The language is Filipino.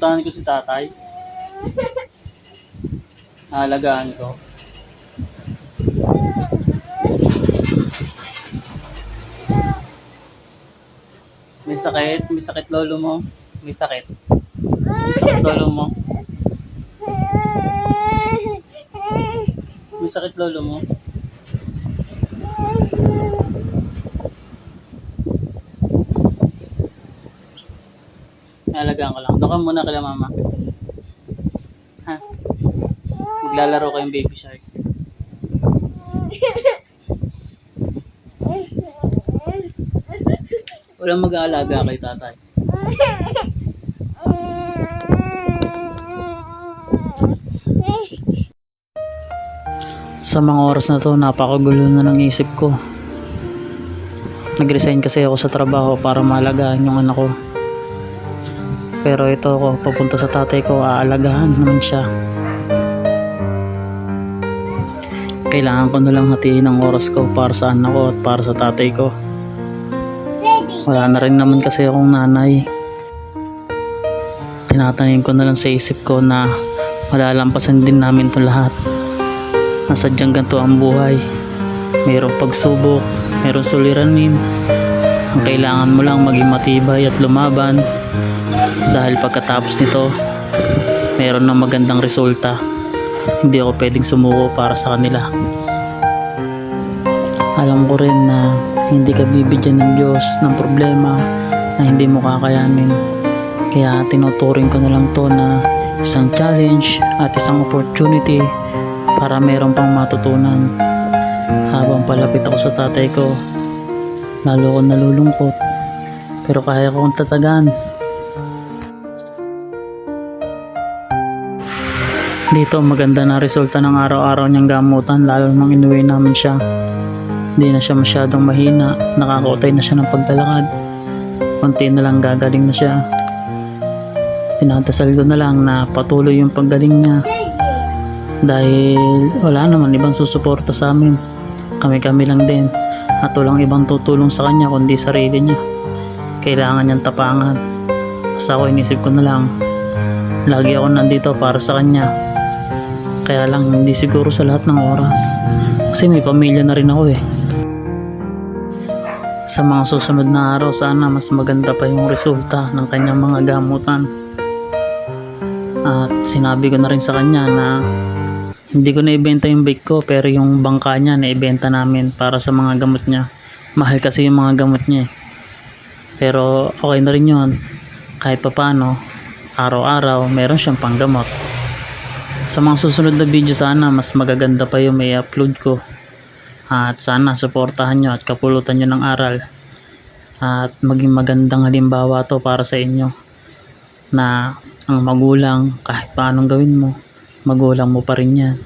pupuntahan ko si tatay. Aalagaan ko. May sakit lolo mo. May sakit. May sakit lolo mo. May sakit lolo mo. Alagaan ko lang. Doon ka muna kala mama. Ha? Maglalaro kayong baby shark. Walang mag-aalaga kay tatay. Sa mga oras na to, napakagulo na ng isip ko. Nag-resign kasi ako sa trabaho para maalagaan yung anak ko. Pero ito ako, papunta sa tatay ko, aalagaan naman siya. Kailangan ko na lang hatiin ang oras ko para sa anak ko at para sa tatay ko. Wala na rin naman kasi akong nanay. Tinatanim ko na lang sa isip ko na malalampasan din namin ito lahat. Nasadyang ganito ang buhay. Mayroong pagsubok, mayroong suliranin. Ang kailangan mo lang maging matibay at lumaban. Dahil pagkatapos nito, mayroon ng magandang resulta. Hindi ako pwedeng sumuko para sa kanila. Alam ko rin na hindi ka bibigyan ng Diyos ng problema na hindi mo kakayanin. Kaya tinuturing ko na lang to na isang challenge at isang opportunity para mayroon pang matutunan. Habang palapit ako sa tatay ko, lalo ko nalulungkot. Pero kaya kong tatagan. Dito maganda na resulta ng araw-araw niyang gamutan, lalo nang inuwi namin siya. Hindi na siya masyadong mahina, nakakautay na siya ng paglalakad. Konti na lang gagaling na siya. Tinadasal ko na lang na patuloy yung paggaling niya. Dahil wala naman ibang susuporta sa amin. Kami-kami lang din. At walang ibang tutulong sa kanya kundi sarili niya. Kailangan niyang tapangan. Basta ako inisip ko na lang, lagi ako nandito para sa kanya. Kaya lang hindi siguro sa lahat ng oras. Kasi may pamilya na rin ako eh. Sa mga susunod na araw, sana mas maganda pa yung resulta ng kanyang mga gamutan. At sinabi ko na rin sa kanya na hindi ko na ibenta yung bike ko, pero yung bangka niya na ibenta namin para sa mga gamot niya. Mahal kasi yung mga gamot niya eh. Pero okay na rin yun. Kahit papano, araw-araw meron siyang panggamot. Sa mga susunod na video, sana mas magaganda pa yung may upload ko. At sana suportahan nyo at kapulutan nyo ng aral. At maging magandang halimbawa to para sa inyo. Na ang magulang, kahit paanong gawin mo, magulang mo pa rin yan.